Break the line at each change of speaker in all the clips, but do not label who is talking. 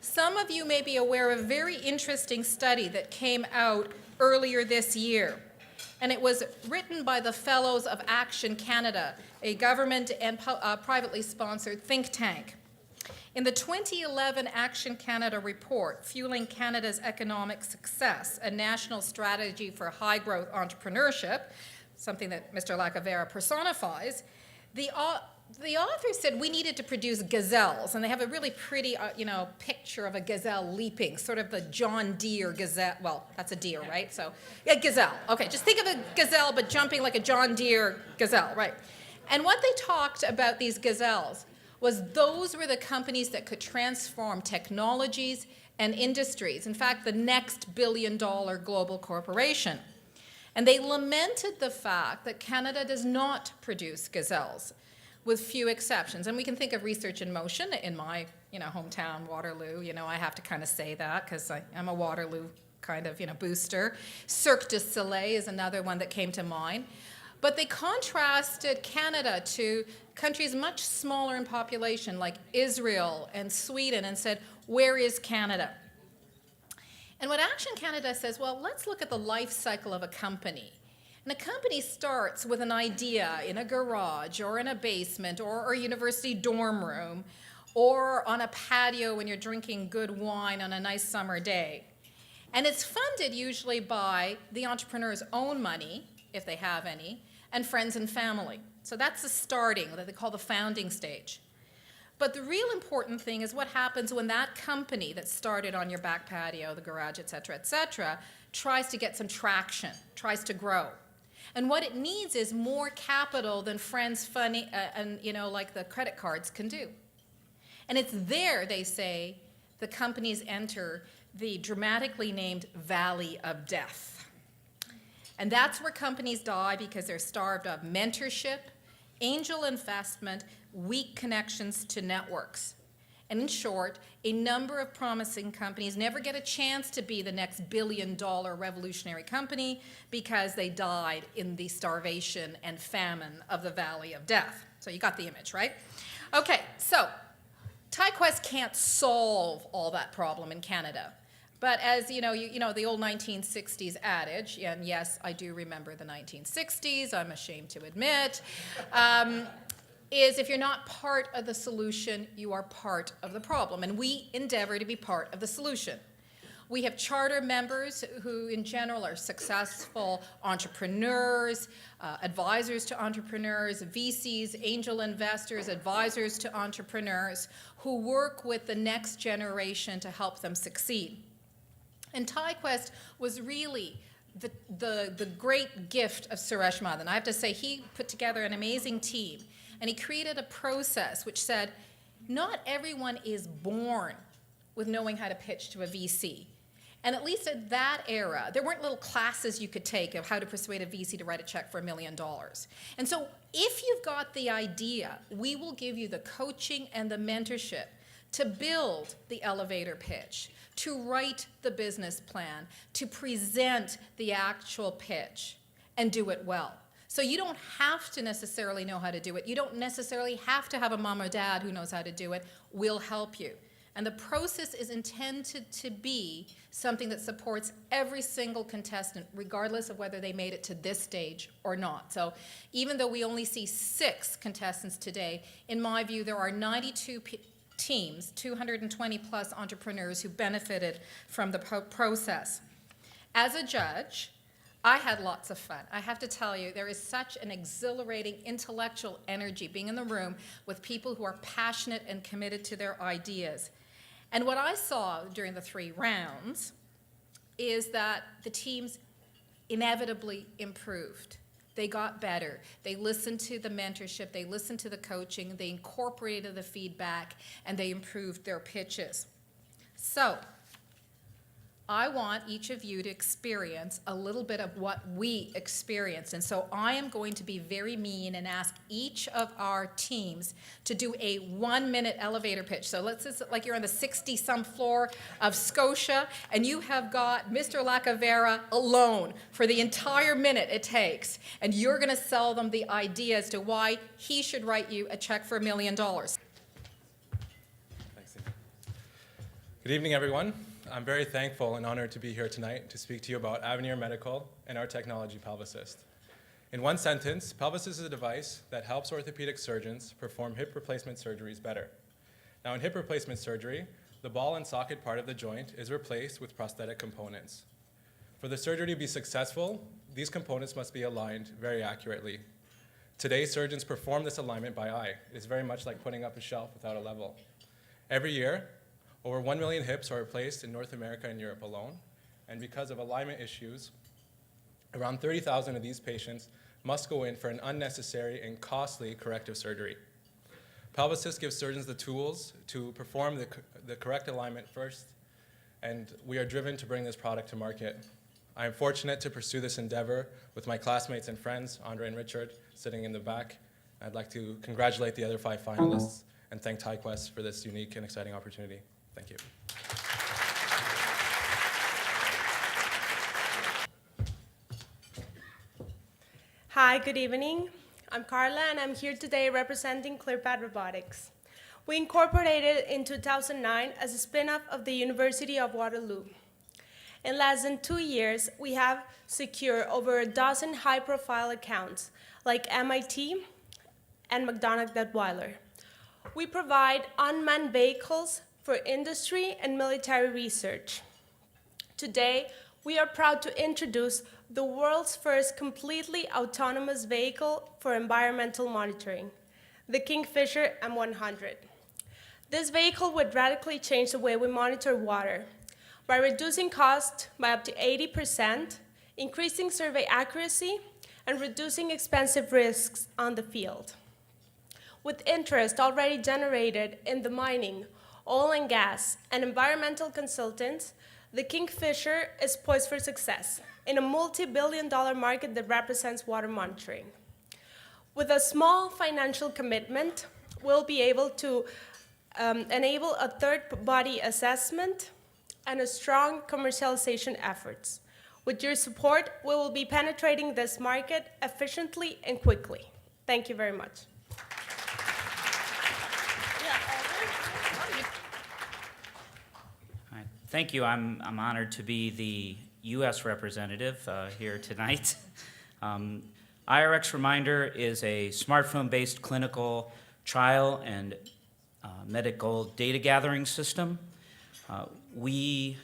Some of you may be aware of a very interesting study that came out earlier this year. And it was written by the Fellows of Action Canada, a government and privately sponsored think tank. In the 2011 Action Canada report, Fueling Canada's Economic Success, a national strategy for high-growth entrepreneurship, something that Mr. Lacavera personifies, the author said we needed to produce gazelles, and they have a really pretty, picture of a gazelle leaping, sort of the John Deere gazelle. Well, that's a deer, right? So, yeah, gazelle. Okay, just think of a gazelle, but jumping like a John Deere gazelle, right? And what they talked about these gazelles was those were the companies that could transform technologies and industries. In fact, the next billion-dollar global corporation. And they lamented the fact that Canada does not produce gazelles, with few exceptions. And we can think of Research in Motion in my hometown, Waterloo. I have to kind of say that because I'm a Waterloo kind of booster. Cirque du Soleil is another one that came to mind. But they contrasted Canada to countries much smaller in population like Israel and Sweden and said, where is Canada? And what Action Canada says, well, let's look at the life cycle of a company. And a company starts with an idea in a garage or in a basement or a university dorm room or on a patio when you're drinking good wine on a nice summer day. And it's funded usually by the entrepreneur's own money, if they have any, and friends and family. So that's the starting, that they call the founding stage. But the real important thing is what happens when that company that started on your back patio, the garage, et cetera, tries to get some traction, tries to grow. And what it needs is more capital than friends, funny, and like the credit cards can do. And it's there, they say, the companies enter the dramatically named Valley of Death. And that's where companies die because they're starved of mentorship, angel investment, weak connections to networks. And in short, a number of promising companies never get a chance to be the next billion-dollar revolutionary company because they died in the starvation and famine of the Valley of Death. So you got the image, right? Okay, so TyQuest can't solve all that problem in Canada. But as the old 1960s adage, and yes, I do remember the 1960s, I'm ashamed to admit, is if you're not part of the solution, you are part of the problem. And we endeavor to be part of the solution. We have charter members who, in general, are successful entrepreneurs, advisors to entrepreneurs, VCs, angel investors, advisors to entrepreneurs, who work with the next generation to help them succeed. And TyQuest was really the great gift of Suresh Madan. I have to say, he put together an amazing team, and he created a process which said, not everyone is born with knowing how to pitch to a VC. And at least at that era, there weren't little classes you could take of how to persuade a VC to write a check for $1 million. And so if you've got the idea, we will give you the coaching and the mentorship to build the elevator pitch, to write the business plan, to present the actual pitch, and do it well. So you don't have to necessarily know how to do it. You don't necessarily have to have a mom or dad who knows how to do it. We'll help you. And the process is intended to be something that supports every single contestant, regardless of whether they made it to this stage or not. So even though we only see 6 contestants today, in my view, there are 92 teams, 220 plus entrepreneurs who benefited from the process. As a judge, I had lots of fun. I have to tell you, there is such an exhilarating intellectual energy being in the room with people who are passionate and committed to their ideas. And what I saw during the 3 rounds is that the teams inevitably improved. They got better. They listened to the mentorship, they listened to the coaching, they incorporated the feedback, and they improved their pitches. So I want each of you to experience a little bit of what we experienced. And so I am going to be very mean and ask each of our teams to do a 1-minute elevator pitch. So let's just, like you're on the 60-some floor of Scotia, and you have got Mr. Lacavera alone for the entire minute it takes. And you're going to sell them the idea as to why he should write you a check for $1 million.
Good evening, everyone. I'm very thankful and honored to be here tonight to speak to you about Avenir Medical and our technology, PelvisAssist. In one sentence, PelvisAssist is a device that helps orthopedic surgeons perform hip replacement surgeries better. Now, in hip replacement surgery, the ball and socket part of the joint is replaced with prosthetic components. For the surgery to be successful, these components must be aligned very accurately. Today, surgeons perform this alignment by eye. It is very much like putting up a shelf without a level. Every year, over 1 million hips are replaced in North America and Europe alone, and because of alignment issues, around 30,000 of these patients must go in for an unnecessary and costly corrective surgery. PelvisAssist gives surgeons the tools to perform the correct alignment first, and we are driven to bring this product to market. I am fortunate to pursue this endeavor with my classmates and friends, Andre and Richard, sitting in the back. I'd like to congratulate the other 5 finalists and thank TiQuest for this unique and exciting opportunity. Thank you.
Hi, good evening. I'm Carla, and I'm here today representing ClearPath Robotics. We incorporated in 2009 as a spin-off of the University of Waterloo. In less than 2 years, we have secured over a dozen high-profile accounts like MIT and McDonald Weiler. We provide unmanned vehicles for industry and military research. Today, we are proud to introduce the world's first completely autonomous vehicle for environmental monitoring, the Kingfisher M100. This vehicle would radically change the way we monitor water by reducing cost by up to 80%, increasing survey accuracy, and reducing expensive risks on the field. With interest already generated in the mining, oil and gas, and environmental consultants, the Kingfisher is poised for success in a multi-billion-dollar market that represents water monitoring. With a small financial commitment, we'll be able to enable a third-party assessment and a strong commercialization efforts. With your support, we will be penetrating this market efficiently and quickly. Thank you very much.
Thank you. I'm honored to be the U.S. representative here tonight. IRX Reminder is a smartphone-based clinical trial and medical data gathering system. We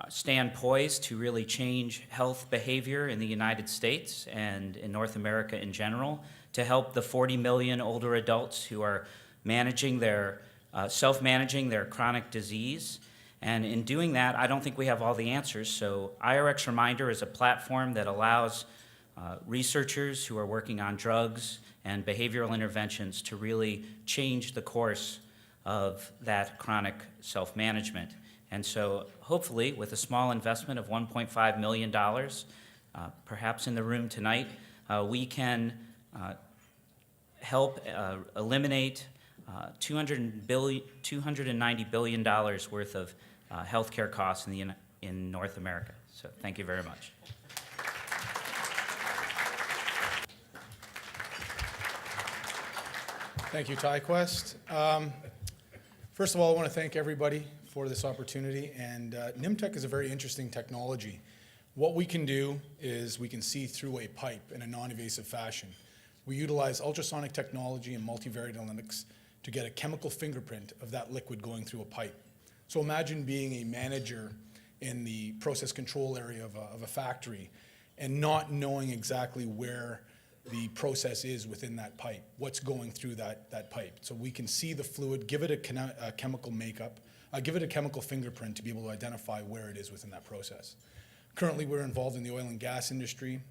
stand poised to really change health behavior in the United States and in North America in general to help the 40 million older adults who are managing their self-managing their chronic disease. And in doing that, I don't think we have all the answers. So IRX Reminder is a platform that allows researchers who are working on drugs and behavioral interventions to really change the course of that chronic self-management. And so hopefully, with a small investment of $1.5 million, perhaps in the room tonight, we can help eliminate $290 billion worth of healthcare costs in North America. So thank you very much.
Thank you, TiQuest. First of all, I want to thank everybody for this opportunity. And NIMTech is a very interesting technology. What we can do is we can see through a pipe in a non-invasive fashion. We utilize ultrasonic technology and multivariate analytics to get a chemical fingerprint of that liquid going through a pipe. So imagine being a manager in the process control area of a factory and not knowing exactly where the process is within that pipe, what's going through that pipe. So we can see the fluid, give it a chemical makeup, give it a chemical fingerprint to be able to identify where it is within that process. Currently, we're involved in the oil and gas industry,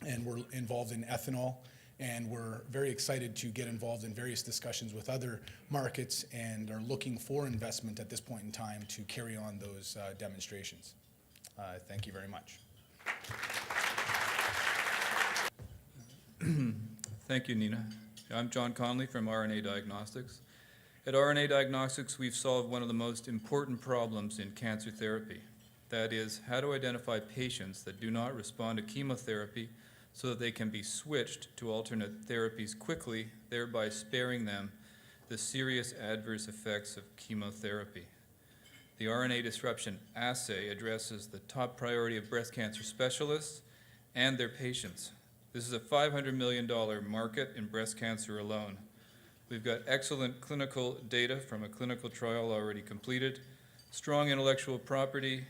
and we're involved in ethanol. And we're very excited to get involved in various discussions with other markets and are looking for investment at this point in time to carry on those demonstrations. Thank you very much.
Thank you, Nina. I'm John Conley from RNA Diagnostics. At RNA Diagnostics, we've solved one of the most important problems in cancer therapy. That is, how to identify patients that do not respond to chemotherapy so that they can be switched to alternate therapies quickly, thereby sparing them the serious adverse effects of chemotherapy. The RNA disruption assay addresses the top priority of breast cancer specialists and their patients. This is a $500 million market in breast cancer alone. We've got excellent clinical data from a clinical trial already completed, strong intellectual property,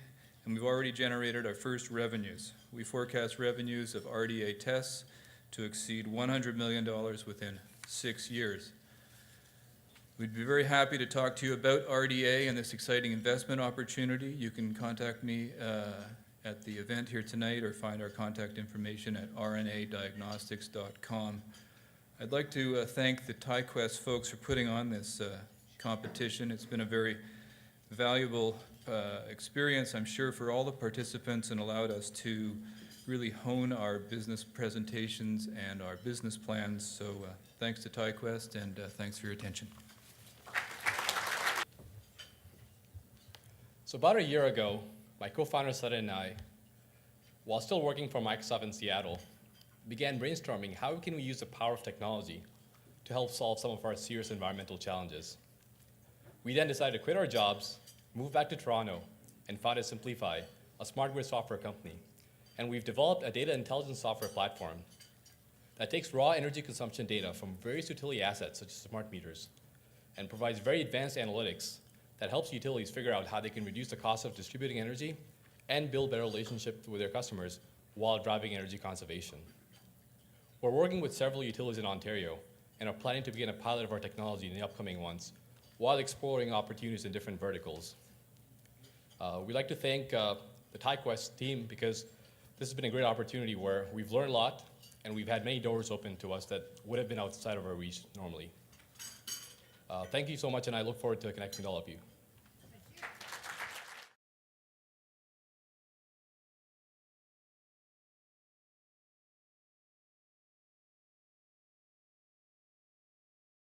and we've already generated our first revenues. We forecast revenues of RDA tests to exceed $100 million within 6 years. We'd be very happy to talk to you about RDA and this exciting investment opportunity. You can contact me at the event here tonight or find our contact information at rnadiagnostics.com. I'd like to thank the TyQuest folks for putting on this competition. It's been a very valuable experience, I'm sure, for all the participants, and allowed us to really hone our business presentations and our business plans. So thanks to TyQuest, and thanks for your attention.
So about a year ago, my co-founder Sudden and I, while still working for Microsoft in Seattle, began brainstorming how can we use the power of technology to help solve some of our serious environmental challenges. We then decided to quit our jobs, move back to Toronto, and founded Simplify, a smart grid software company. And we've developed a data intelligence software platform that takes raw energy consumption data from various utility assets, such as smart meters, and provides very advanced analytics that helps utilities figure out how they can reduce the cost of distributing energy and build better relationships with their customers while driving energy conservation. We're working with several utilities in Ontario and are planning to begin a pilot of our technology in the upcoming months while exploring opportunities in different verticals. We'd like to thank the TyQuest team because this has been a great opportunity where we've learned a lot and we've had many doors open to us that would have been outside of our reach normally. Thank you so much, and I look forward to connecting with all of you.